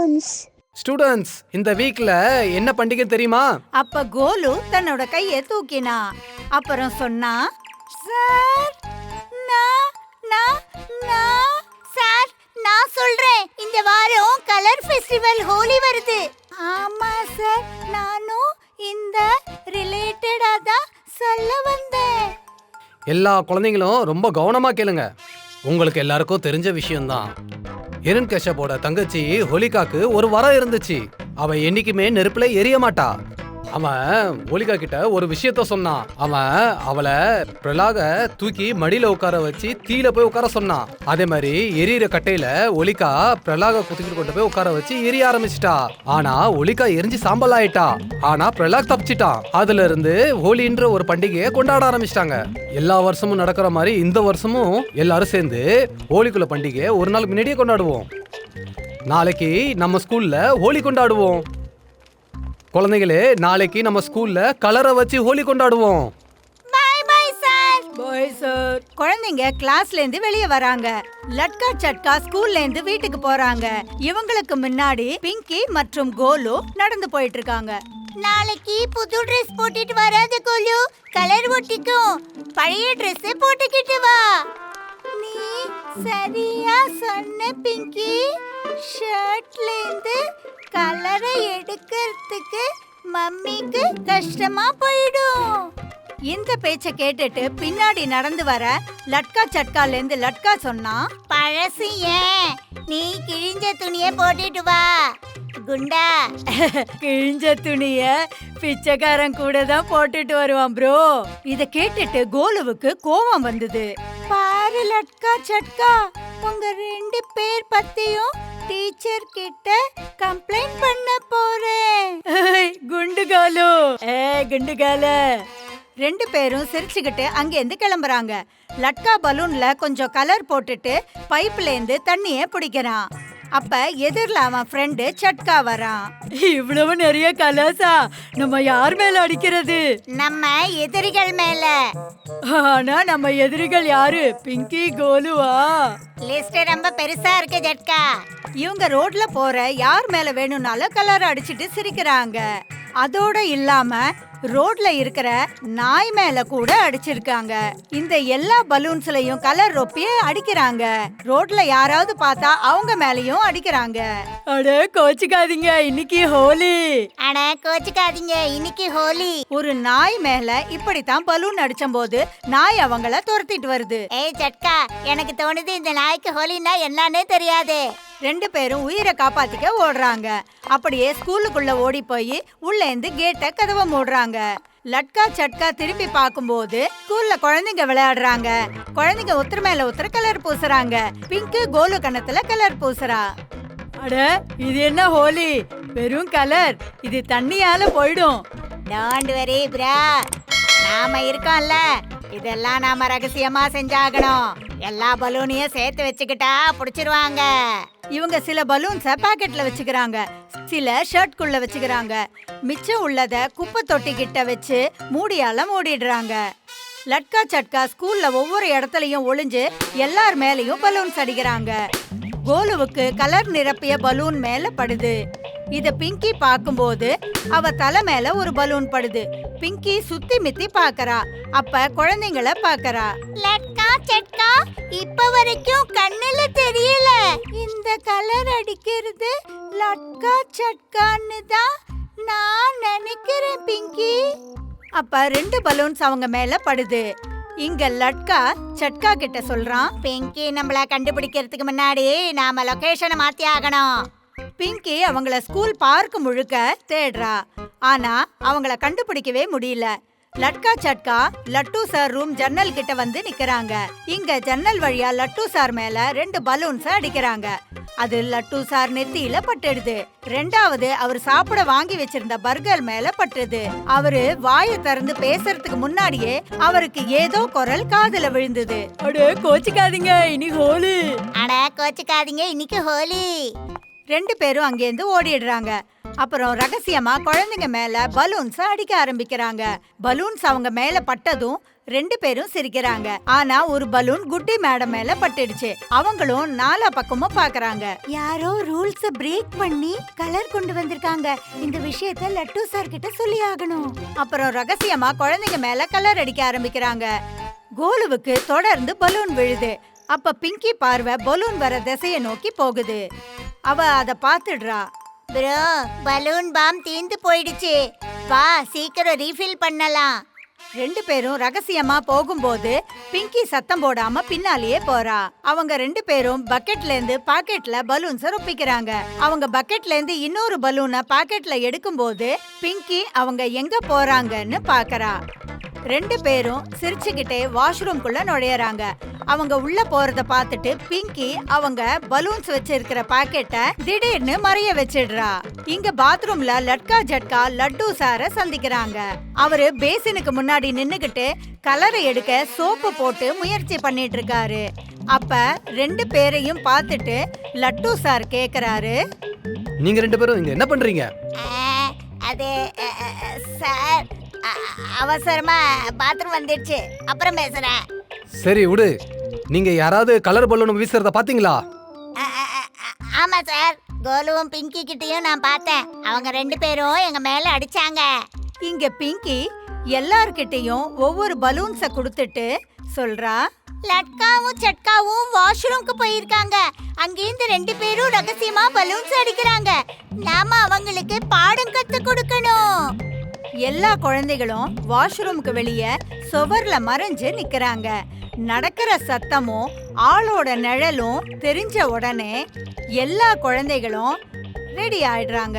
balloons. Students, இந்த வீக்ல என்ன பண்டிகை தெரியுமா? அப்ப கோலு தன்னோட கையை தூக்கினா. அப்புறம் சொன்னா, சார் சார் நான் சொல்றேன், இந்த வாரம் கலர் ஃபெஸ்டிவல் ஹோலி வருது. ஆமா சார், நானும் இந்த ரிலேட்டடா தான் சொல்ல வந்தேன். எல்லா குழந்தைங்களும் ரொம்ப கவனமா கேளுங்க. உங்களுக்கு எல்லாருக்கும் தெரிஞ்ச விஷயம்தான். ஹிரண்யகசிபோட தங்கச்சி ஹோலிகாக்கு ஒரு வரம் இருந்துச்சு. அவ என்னைக்குமே நெருப்புல எரிய மாட்டா. அவன் ஹோலிகா கிட்ட ஒரு விஷயத்த சொன்னான். அவன் அவளை பிரலாக தூக்கி மடியில உட்கார வச்சு தீயில போய் உட்கார சொன்னான். அதே மாதிரி எரியிற கட்டையில ஹோலிகா பிரலாக குத்திக்கிட்டு கொண்டு போய் உட்கார வச்சு எரிய ஆரம்பிச்சிட்டா. ஆனா ஹோலிகா எரிஞ்சு சாம்பல் ஆயிட்டா. ஆனா பிரலாக் தப்பிச்சிட்டான். அதுல இருந்து ஹோலின்ற ஒரு பண்டிகையை கொண்டாட ஆரம்பிச்சிட்டாங்க. எல்லா வருஷமும் நடக்கிற மாதிரி இந்த வருஷமும் எல்லாரும் சேர்ந்து ஹோலிக்குள்ள பண்டிகையை ஒரு நாள் முன்னாடியே கொண்டாடுவோம். நாளைக்கு நம்ம ஸ்கூல்ல ஹோலி கொண்டாடுவோம். குழந்தைகளே, நாளைக்கு நம்ம ஸ்கூல்ல கலரை வச்சு ஹோலி கொண்டாடுவோம். Bye bye sir. Bye sir. குழந்தைங்க கிளாஸ்ல இருந்து வெளியே வராங்க. லட்கா சட்கா ஸ்கூல்ல இருந்து வீட்டுக்கு போறாங்க. இவங்களுக்கு முன்னாடி பிங்கி மற்றும் கோலு நடந்து போயிட்டு இருக்காங்க. நாளைக்கு புது Dress போட்டுட்டு வராத கோலு, கலர் ஒட்டிக்கும். பழைய Dress போட்டுக்கிட்டு வா. நீ சரியா சொன்ன பிங்கி. ஷர்ட்ல இருந்து கலரை எடுக்கிறதுக்கு மம்மிக்கு கஷ்டமா போயிடும். இந்த பேச்ச கேட்டுட்டு பின்னாடி நடந்து வர லட்கா சட்கால இருந்து லட்கா சொன்னா, பழசு ஏன், நீ கிழிஞ்ச துணியை போட்டுட்டு வா குண்டா. கிழிஞ்ச துணிய பிச்சைக்காரன் கூட தான் போட்டுட்டு வருவான் ப்ரோ. இத கேட்டுட்டு கோலுவுக்கு கோவம் வந்தது. பாரு லட்கா சட்கா, உங்க 2 பேர் பத்தியும் டீச்சர் கிட்ட கம்ப்ளைண்ட் பண்ண போறேன். குண்டுகாலு, குண்டுகால. 2 பேரும் சிரிச்சுக்கிட்டு அங்கேருந்து கிளம்புறாங்க. லட்கா பலூன்ல கொஞ்சம் கலர் போட்டுட்டு பைப்ல இருந்து தண்ணிய பிடிக்கிறான். அப்ப எதிரில் அவன் ஃப்ரெண்டு சட்கா வரான். இவ்வளவு நிறைய கலர்ஸா, நம்ம யார் மேல அடிக்கிறது? நம்ம எதிரிகள் மேல. ஆனா நம்ம எதிரிகள் யாரு? பிங்கி, கோலுவா? லிஸ்ட் ரொம்ப பெருசா இருக்கு ஜட்கா. இவங்க ரோட்ல போற யார் மேல வேணும்னாலும் கலர் அடிச்சிட்டு சிரிக்கிறாங்க. அதோட இல்லாம ரோட்ல இருக்கிற நாய் மேல கூட அடிச்சிருக்காங்க. இந்த எல்லா பலூன்ஸ்லயும் கலர் ரொப்பி அடிக்கிறாங்க. ரோட்ல யாராவது பார்த்தா அவங்க மேலயும் அடிக்கிறாங்க. அட கோச்சுக்காதீங்க, இன்னைக்கு ஹோலி. அட கோச்சுக்காதீங்க, இன்னைக்கு ஹோலி. ஒரு நாய் மேல இப்படித்தான் பலூன் அடிச்சம்போது நாய் அவங்கள துரத்திட்டு வருது. ஏய் சட்கா, எனக்கு தோணுது இந்த நாய்க்கு ஹோலினா என்னன்னே தெரியாது. 2 பேரும் உயிரை காப்பாத்திக்க ஓடுறாங்க. அப்படியே ஸ்கூலுக்குள்ள ஓடி போய் உள்ள இருந்து கேட்ட கதவை மூடுறாங்க. லட்கா சட்கா திரும்பி பார்க்கும்போது ஸ்கூல்ல குழந்தைங்க விளையாடுறாங்க. குழந்தைங்க ஒருத்தர் மேல ஒருத்தர் கலர் பூசுறாங்க. பிங்க் கோலு கணத்துல கலர் பூசுறா. அட, இது என்ன ஹோலி, வெறும் கலர், இது தண்ணியால போயிடும். டோன்ட் வரி ப்ரோ, நாம இருக்கோம்ல, இதெல்லாம் நாம ரகசியமா செஞ்சாகணும். எல்லா பலூனையும் சேர்த்து வச்சுக்கிட்டா புடிச்சிருவாங்க. இவங்க சில பலூன்ஸ பாக்கெட்ல வச்சுக்கிறாங்க, சில ஷர்ட்குள்ள வச்சுக்கிறாங்க. மிச்சம் உள்ளத குப்பை தொட்டி கிட்ட வச்சு மூடியால மூடிடுறாங்க. லட்கா சட்கா ஸ்கூல்ல ஒவ்வொரு இடத்துலயும் ஒளிஞ்சு எல்லார் மேலயும் பலூன்ஸ் அடிக்கிறாங்க. கோலுவுக்கு கலர் நிரப்பிய பலூன் மேல படுது. இத பிங்கி பாக்கும்போது அவ தலை மேல ஒரு பலூன் படுது. பிங்கி சுத்தி மித்தி பாக்கறா. அப்ப குழந்தைங்கள பாக்கறா. லட்கா சட்கா, இப்ப வரைக்கும் கண்ணுல தெரியல. இந்த கலர் அடிக்கிறது லட்கா சட்கான்னு தான் நான் நினைக்கிறேன் பிங்கி. அப்ப 2 பலூன்ஸ் அவங்க மேல படுது. இங்க லட்கா சட்கா கிட்ட சொல்றான், பிங்கி நம்மள கண்டுபிடிக்கிறதுக்கு முன்னாடி நாம லொகேஷனை மாத்தி ஆகணும். பிங்கி அவங்கள ஸ்கூல் பார்க் முழுக்க தேடுறா. ஆனா அவங்கள கண்டுபிடிக்கவே முடியல. லட்கா சட்கா லட்டு சார் ரூம் ஜன்னல் கிட்ட வந்து நிக்கறாங்க. இங்க ஜன்னல் வழியா லட்டு சார் மேல 2 பலூன்ஸ் அடிக்கிறாங்க. அது லட்டு சார் நெத்தியில பட்டுடுது. 2வது அவர் சாப்பிட வாங்கி வச்சிருந்த பர்கர் மேல பட்டுது. அவரு வாயை திறந்து பேசுறதுக்கு முன்னாடியே அவருக்கு ஏதோ குரல் காதுல விழுந்தது. அட கோச்சுக்காதீங்க, இன்னைக்கு ஹோலி. அட கோச்சுக்காதீங்க, இன்னைக்கு ஹோலி. 2 பேரும் அங்கேருந்து ஓடிடுறாங்க. அப்புறம் ரகசியமா குழந்தைங்க மேல பலூன்ஸ் அடிக்க ஆரம்பிக்கிறாங்க. பலூன்ஸ் அவங்க மேல பட்டதும் 2 பேரும் சிரிக்கிறாங்க. ஆனா ஒரு பலூன் குட்டி மேடம் மேல பட்டுடுச்சு. அவங்களும் நாலா பக்கமும் பாக்குறாங்க. யாரோ ரூல்ஸ பிரேக் பண்ணி கலர் கொண்டு வந்திருக்காங்க. இந்த விஷயத்த லட்டு சார் கிட்ட சொல்லி ஆகணும். அப்புறம் ரகசியமா குழந்தைங்க மேல கலர் அடிக்க ஆரம்பிக்கிறாங்க. கோலுவுக்கு தொடர்ந்து பலூன் விழுது. அப்ப பிங்கி பார்வை பலூன் வர திசையை நோக்கி போகுது. அவ அத பாத்துடுறா. ப்ரோ, பலூன் பாம் தீந்து போயிடுச்சு. வா சீக்கிரம் ரீஃபில் பண்ணலாம். 2 பேரும் ரகசியமா போகும்போது பிங்கி சத்தம் போடாம பின்னாலேயே போறா. அவங்க 2 பேரும் பக்கெட்ல இருந்து பாக்கெட்ல பலூன்ஸ ரொப்பிக்கிறாங்க. அவங்க பக்கெட்ல இருந்து இன்னொரு பலூனை பாக்கெட்ல எடுக்கும்போது பிங்கி அவங்க எங்க போறாங்கன்னு பாக்கறா. 2 பேரும் சிரிச்சுக்கிட்டே வாஷ்ரூம்குள்ள நுழையறாங்க. அவங்க உள்ள போறத பார்த்துட்டு பிங்கி அவங்க பலூன்ஸ் வச்சிருக்கிற பாக்கெட்டை திடீர்னு மறைய வச்சிடுறா. இங்க பாத்ரூம்ல லட்கா ஜட்கா லட்டு சார சந்திக்கிறாங்க. அவரு பேசினுக்கு முன்னாடி நின்னுகிட்டு கலரை எடுக்க சோப்பு போட்டு முயற்சி பண்ணிட்டு இருக்காரு. அப்ப 2 பேரையும் பார்த்துட்டு லட்டு சார் கேக்குறாரு, நீங்க 2 பேரும் இங்க என்ன பண்றீங்க? அது சார், அவசரமா பாத்ரூம் வந்துடுச்சு, அப்புறம் பேசுறேன். சரி விடு. நீங்க யாராவது கலர் பலூன் வீசுறத பாத்தீங்களா? ஆமா சார், கோலுவும் பிங்கி கிட்டயும் நான் பார்த்தேன். அவங்க 2 பேரும் எங்க மேல அடிச்சாங்க. இங்க பிங்கி எல்லார்கிட்டயும் ஒவ்வொரு பலூன்ஸ கொடுத்துட்டு சொல்றா, லட்காவும் சட்காவும் வாஷ்ரூம்க்கு போயிருக்காங்க. அங்கேருந்து 2 பேரும் ரகசியமா பலூன்ஸ் அடிக்கிறாங்க. நாம அவங்களுக்கு பாடம் கத்து கொடுக்கணும். எல்லா குழந்தைகளும் வாஷ்ரூமுக்கு வெளியே சுவர்ல மறைஞ்சு நிக்கிறாங்க. நடக்கிற சத்தமும் ஆளோட நிழலும் தெரிஞ்ச உடனே எல்லா குழந்தைகளும் ரெடி ஆயிடுறாங்க.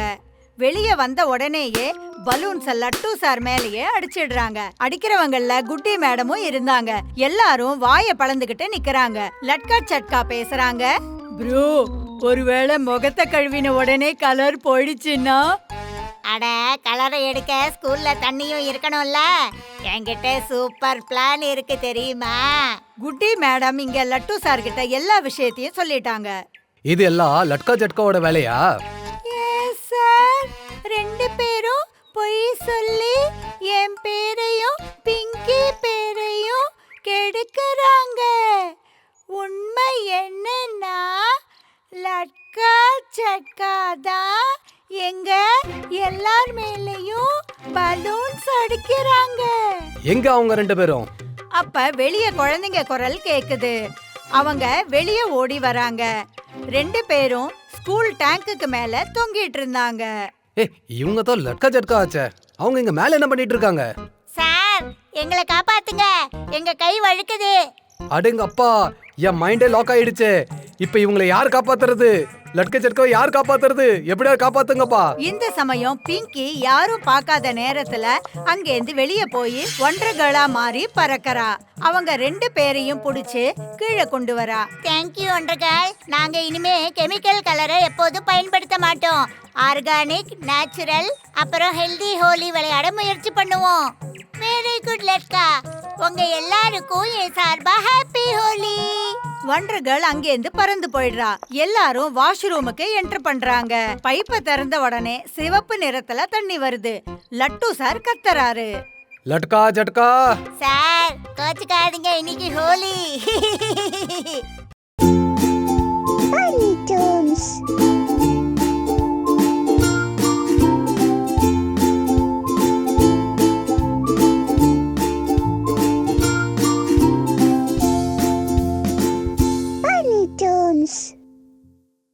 வெளியே வந்த உடனேயே பலூன்ஸ் லட்டு சார் மேலேயே அடிச்சிடுறாங்க. அடிக்கிறவங்கல குட்டி மேடமும் இருந்தாங்க. எல்லாரும் வாயை பளந்துகிட்டு நிக்கிறாங்க. லட்கா சட்கா பேசுறாங்க, ப்ரோ, ஒருவேளை முகத்தை கழுவின உடனே கலர் போயிடுச்சுன்னா? அட, கலரை எடுக்க ஸ்கூல்ல தண்ணியும் இருக்கணும்ல. என்கிட்ட சூப்பர் பிளான் இருக்கு தெரியுமா? குட்டி மேடம் இங்க லட்டு சார் கிட்ட எல்லா விஷயத்தையும் சொல்லிட்டாங்க. இது எல்லாம் லட்கா ஜட்காவோட வேலையா? எஸ் சார், 2 பேரும் பொய் சொல்லி என் பேரையும் பிங்கி பேரையும் கெடுக்கறாங்க. உண்மை என்னன்னா லட்கா சட்கா தான் எங்க எல்லார் மேலயும் பலூன்ஸ் அடிக்கிறாங்க. எங்க அவங்க 2 பேரும்? அப்ப வெளிய குழந்தைங்க குரல் கேக்குது. அவங்க வெளிய ஓடி வராங்க. 2 பேரும் ஸ்கூல் டேங்குக்கு மேல தொங்கிட்டு இருந்தாங்க. இவங்க தான் லட்கா ஜட்கா ஆச்சே. அவங்க இங்க மேல என்ன பண்ணிட்டு இருக்காங்க? சார், எங்களை காப்பாத்துங்க, எங்க கை வழுக்குது. அடேங்க அப்பா, என் மைண்டே லாக் ஆயிடுச்சு. இப்ப இவங்களை யார் காப்பாத்துறது? லட்கா ஜட்காவை யார் காப்பாத்துறது? எப்படியா காப்பாத்துங்கப்பா. இந்த சமயம் பிங்கி யாரும் பார்க்காத நேரத்துல அங்கேருந்து வெளியே போய் ஒன்றகளா மாறி பறக்கறா. அவங்க 2 பேரையும் புடிச்சு கீழே கொண்டு வரா. தேங்க்யூ ஒன்றகள். நாங்க இனிமே கெமிக்கல் கலரை எப்போதும் பயன்படுத்த மாட்டோம். ஆர்கானிக், நேச்சுரல், அப்புறம் ஹெல்தி ஹோலி விளையாட முயற்சி பண்ணுவோம். வெரி குட் லட்கா. உங்க எல்லாருக்கும் என் சார்பா ஹாப்பி ஹோலி. ஒன்றகள் அங்கேருந்து பறந்து போயிடுறா. எல்லாரும் வாஷ்ரூமுக்கு என்டர் பண்றாங்க. பைப்பை திறந்த உடனே சிவப்பு நிறத்துல தண்ணி வருது. லட்டு சார் கத்துறாரு, லட்கா ஜட்கா சார் கோச்சுக்காதீங்க, இன்னைக்கு ஹோலி.